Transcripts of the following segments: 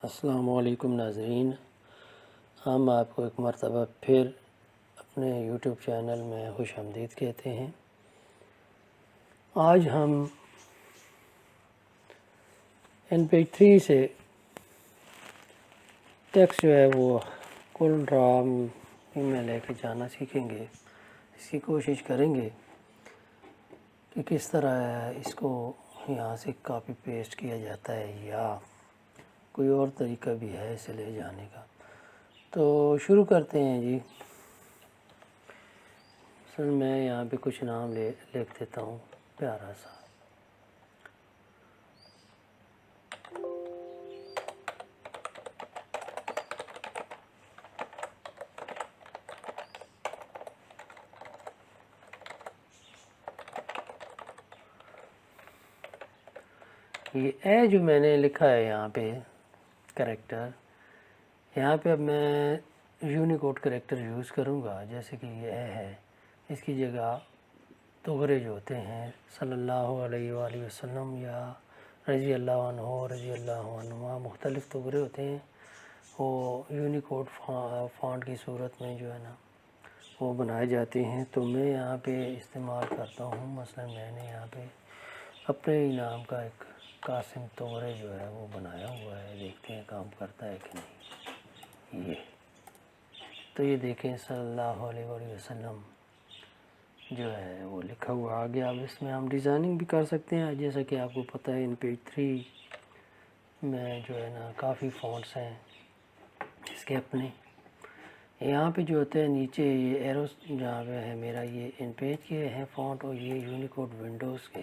السلام علیکم ناظرین، ہم آپ کو ایک مرتبہ پھر اپنے یوٹیوب چینل میں خوش آمدید کہتے ہیں۔ آج ہم ان پیج 3 سے ٹیکسٹ جو ہے وہ کل رام میں لے کے جانا سیکھیں گے۔ اس کی کوشش کریں گے کہ کس طرح اس کو یہاں سے کاپی پیسٹ کیا جاتا ہے یا کوئی اور طریقہ بھی ہے اسے لے جانے کا۔ تو شروع کرتے ہیں جی۔ مثلا میں یہاں پہ کچھ نام لکھ دیتا ہوں پیارا سا۔ یہ اے جو میں نے لکھا ہے یہاں پہ کریکٹر، یہاں پہ اب میں یونیکوڈ کریکٹر یوز کروں گا۔ جیسے کہ یہ اے ہے، اس کی جگہ تغرے جو ہوتے ہیں صلی اللہ علیہ وآلہ وسلم یا رضی اللہ عنہ رضی اللہ عنہ، مختلف تغرے ہوتے ہیں، وہ یونیکوڈ فونٹ کی صورت میں جو ہے نا وہ بنائے جاتے ہیں۔ تو میں یہاں پہ استعمال کرتا ہوں، مثلا میں نے یہاں پہ اپنے ہی نام کا ایک قاسم تغرے جو ہے وہ بنایا ہوا ہے۔ دیکھتے ہیں کام کرتا ہے کہ نہیں۔ یہ تو یہ دیکھیں صلی اللہ علیہ وآلہ وسلم جو ہے وہ لکھا ہوا آگے۔ اب اس میں ہم ڈیزائننگ بھی کر سکتے ہیں، جیسا کہ آپ کو پتہ ہے ان پیج 3 میں جو ہے نا کافی فونٹس ہیں اس کے اپنے۔ یہاں پہ جو ہوتے ہیں نیچے یہ ایروز جہاں پہ ہے میرا، یہ ان پیج کے ہیں فونٹ، اور یہ یونیکوڈ ونڈوز کے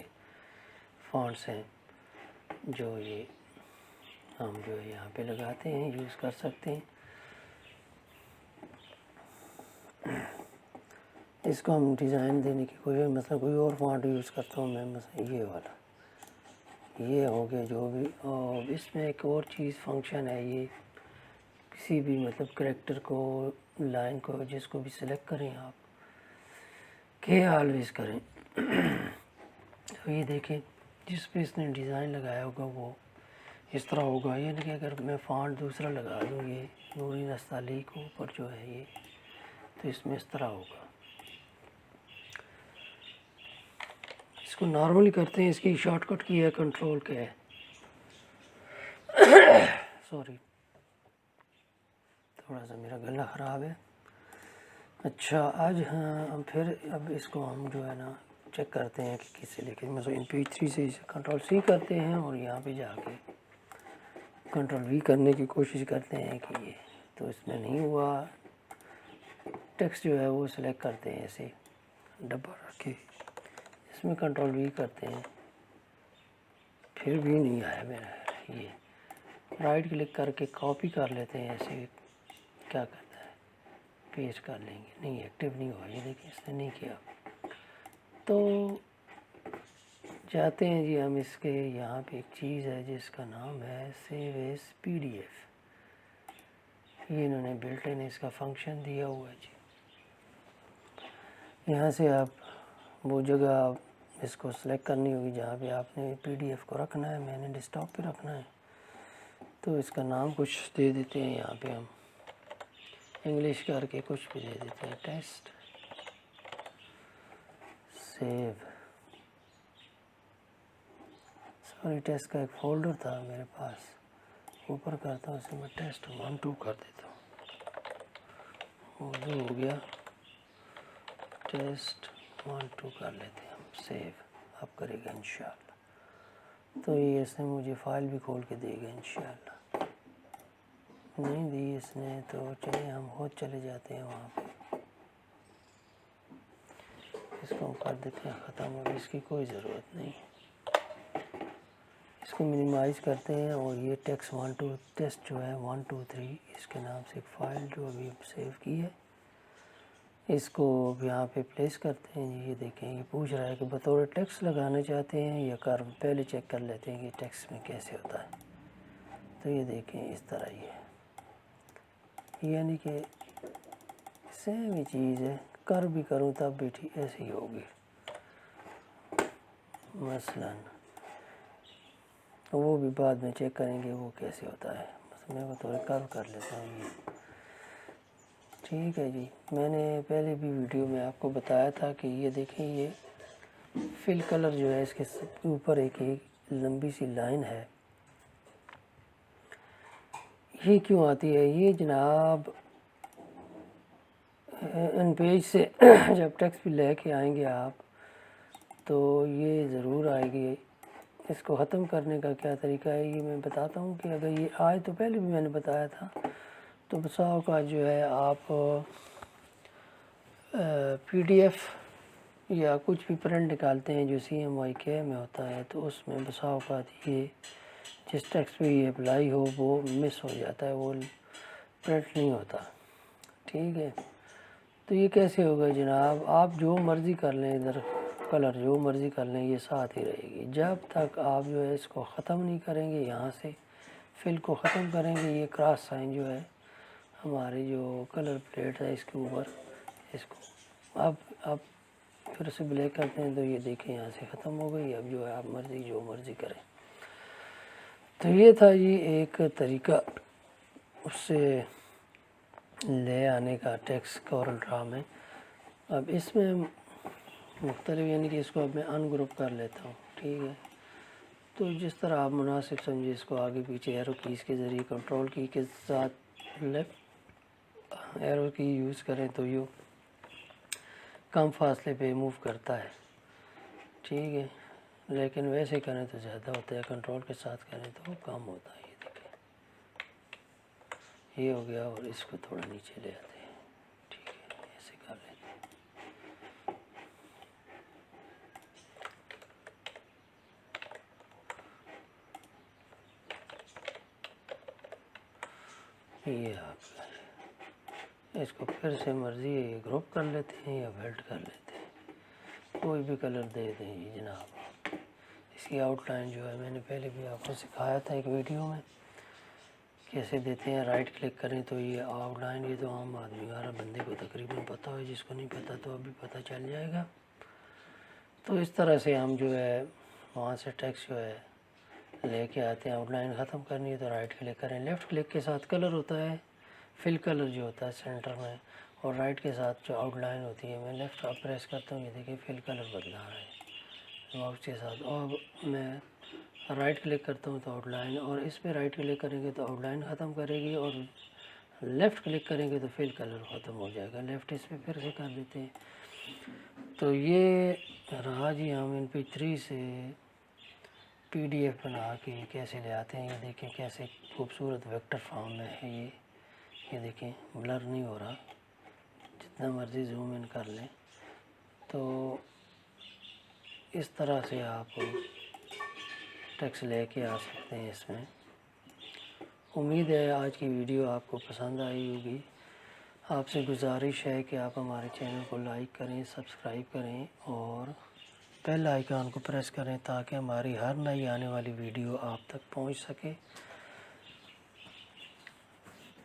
فونٹس ہیں جو یہ ہم جو ہے یہاں پہ لگاتے ہیں، یوز کر سکتے ہیں۔ اس کو ہم ڈیزائن دینے کی کوئی مثلا کوئی اور فونٹ یوز کرتا ہوں میں، مثلا یہ والا، یہ ہو گیا جو بھی۔ اور اس میں ایک اور چیز فنکشن ہے، یہ کسی بھی مطلب کریکٹر کو، لائن کو، جس کو بھی سلیکٹ کریں آپ کہ آلویز کریں۔ تو یہ دیکھیں جس پہ اس نے ڈیزائن لگایا ہوگا وہ اس طرح ہوگا، یعنی کہ اگر میں فونٹ دوسرا لگا دوں، یہ نوری نستعلیق کو اوپر جو ہے یہ، تو اس میں اس طرح ہوگا۔ اس کو نارملی کرتے ہیں، اس کی شارٹ کٹ کی ہے کنٹرول کے ہے، سوری تھوڑا سا میرا گلا خراب ہے۔ اچھا آج ہم پھر اب اس کو ہم جو ہے نا چیک کرتے ہیں کہ کس سے لے کے، مثلا ان پیج 3 سے اسے کنٹرول سی کرتے ہیں اور یہاں پہ جا کے کنٹرول وی کرنے کی کوشش کرتے ہیں کہ یہ تو اس میں نہیں ہوا۔ ٹیکسٹ جو ہے وہ سلیکٹ کرتے ہیں، ایسے ڈبہ رکھ کے اس میں کنٹرول وی کرتے ہیں، پھر بھی نہیں آیا میرا۔ یہ رائٹ کلک کر کے کاپی کر لیتے ہیں، ایسے کیا کرتا ہے پیسٹ کر لیں گے، نہیں ایکٹیو نہیں ہوا، یہ دیکھیں اس نے نہیں کیا۔ تو جاتے ہیں جی ہم اس کے، یہاں پہ ایک چیز ہے جس کا نام ہے سیو ایز PDF، یہ انہوں نے بلٹ ان اس کا فنکشن دیا ہوا ہے جی۔ یہاں سے آپ وہ جگہ اس کو سلیکٹ کرنی ہوگی جہاں پہ آپ نے PDF کو رکھنا ہے، میں نے ڈیسک ٹاپ پہ رکھنا ہے، تو اس کا نام کچھ دے دیتے ہیں، یہاں پہ ہم انگلش کر کے کچھ بھی دے دیتے ہیں، ٹیسٹ سیو۔ سوری ٹیسٹ کا ایک فولڈر تھا میرے پاس، اوپر کرتا ہوں اسے میں ٹیسٹ 1 2 کر دیتا ہوں، وہ جو ہو گیا ٹیسٹ 1 2 کر لیتے ہیں ہم، سیو اب کرے گا انشاءاللہ۔ تو یہ اس نے مجھے فائل بھی کھول کے دے گا انشاءاللہ، نہیں دی اس نے تو چلیں ہم خود چلے جاتے ہیں وہاں پہ، اس کو ہم کر دیتے ہیں ختم، اب اس کی کوئی ضرورت نہیں۔ اس کو منیمائز کرتے ہیں اور یہ ٹیکسٹ 1 2 ٹیسٹ جو ہے 1 2 3 اس کے نام سے ایک فائل جو ابھی سیو کی ہے، اس کو یہاں پہ پلیس کرتے ہیں جی۔ یہ دیکھیں یہ پوچھ رہا ہے کہ بطور ٹیکسٹ لگانا چاہتے ہیں یا کرو، پہلے چیک کر لیتے ہیں کہ ٹیکسٹ میں کیسے ہوتا ہے۔ تو یہ دیکھیں اس طرح ہی ہے، یعنی کہ سیم ہی چیز ہے، کر بھی کروں تب بھی ٹھیک ایسے ہی ہوگی۔ مثلا وہ بھی بعد میں چیک کریں گے وہ کیسے ہوتا ہے، میں وہ تھوڑا کرو کر لیتا ہوں یہ. ٹھیک ہے جی. میں نے پہلے بھی ویڈیو میں آپ کو بتایا تھا کہ یہ دیکھیں یہ فل کلر جو ہے اس کے اوپر ایک لمبی سی لائن ہے. یہ کیوں آتی ہے؟ یہ جناب ان پیج سے جب ٹیکسٹ بھی لے کے آئیں گے آپ تو یہ ضرور آئے گی. اس کو ختم کرنے کا کیا طریقہ ہے یہ میں بتاتا ہوں کہ اگر یہ آئے تو پہلے بھی میں نے بتایا تھا تو بسا اوقات جو ہے آپ پی ڈی ایف یا کچھ بھی پرنٹ نکالتے ہیں جو CMYK میں ہوتا ہے تو اس میں بسا اوقات یہ جس ٹیکسٹ پہ یہ اپلائی ہو وہ مس ہو جاتا ہے، وہ پرنٹ نہیں ہوتا. ٹھیک ہے. تو یہ کیسے ہوگا جناب؟ آپ جو مرضی کر لیں، ادھر کلر جو مرضی کر لیں یہ ساتھ ہی رہے گی جب تک آپ جو ہے اس کو ختم نہیں کریں گے. یہاں سے فل کو ختم کریں گے، یہ کراس سائن جو ہے ہماری جو کلر پلیٹ ہے اس کے اوپر، اس کو اب پھر سے بلیک کرتے ہیں تو یہ دیکھیں یہاں سے ختم ہو گئی. اب جو ہے آپ مرضی جو مرضی کریں. تو یہ تھا یہ ایک طریقہ اس سے لے آنے کا ٹیکسٹ کورل ڈرا میں. اب اس میں مختلف یعنی کہ اس کو اب میں ان گروپ کر لیتا ہوں. ٹھیک ہے. تو جس طرح آپ مناسب سمجھے اس کو آگے پیچھے ایرو کیز کے ذریعے کنٹرول کی کے ساتھ لیفٹ ایرو کی یوز کریں تو یہ کم فاصلے پہ موو کرتا ہے. ٹھیک ہے. لیکن ویسے کریں تو زیادہ ہوتا ہے، کنٹرول کے ساتھ کریں تو وہ کم ہوتا ہے. یہ دیکھیں یہ ہو گیا اور اس کو تھوڑا نیچے لے آتے ہیں. ٹھیک ہے. ایسے کر لیتے ہیں. یہ آپ اس کو پھر سے مرضی ہے یہ گروپ کر لیتے ہیں یا بیلٹ کر لیتے ہیں، کوئی بھی کلر دے دیں جی جناب. اس کی آؤٹ لائن جو ہے میں نے پہلے بھی آپ کو سکھایا تھا ایک ویڈیو میں کیسے دیتے ہیں. رائٹ کلک کریں تو یہ آؤٹ لائن، یہ تو عام آدمی ہر بندے کو تقریباً پتہ ہو، جس کو نہیں پتہ تو ابھی پتہ چل جائے گا. تو اس طرح سے ہم جو ہے وہاں سے ٹیکسٹ جو ہے لے کے آتے ہیں. آؤٹ لائن ختم کرنی ہے تو رائٹ کلک کریں. لیفٹ کلک کے ساتھ کلر ہوتا ہے فل کلر جو ہوتا ہے سینٹر میں، اور رائٹ کے ساتھ جو آؤٹ لائن ہوتی ہے. میں لیفٹ پریس کرتا ہوں، یہ دیکھیں فل کلر بدلا رہا ہے ماؤس کے ساتھ. اور میں رائٹ کلک کرتا ہوں تو آؤٹ لائن، اور اس پہ رائٹ کلک کریں گے تو آؤٹ لائن ختم کرے گی، اور لیفٹ کلک کریں گے تو فل کلر ختم ہو جائے گا. لیفٹ اس پہ پھر سے کر دیتے ہیں. تو یہ رہا جی ہم MP3 سے PDF بنا کے کیسے لے آتے ہیں. یہ دیکھیں کیسے خوبصورت ویکٹر فارم میں ہے یہ دیکھیں بلر نہیں ہو رہا، جتنا مرضی زوم ان کر لیں. تو اس طرح سے آپ ٹیکسٹ لے کے آ سکتے ہیں اس میں. امید ہے آج کی ویڈیو آپ کو پسند آئی ہوگی. آپ سے گزارش ہے کہ آپ ہمارے چینل کو لائک کریں، سبسکرائب کریں اور بیل آئیکن کو پریس کریں تاکہ ہماری ہر نئی آنے والی ویڈیو آپ تک پہنچ سکے.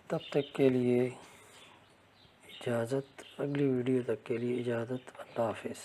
تب تک کے لیے اجازت، اگلی ویڈیو تک کے لیے اجازت. اللہ حافظ.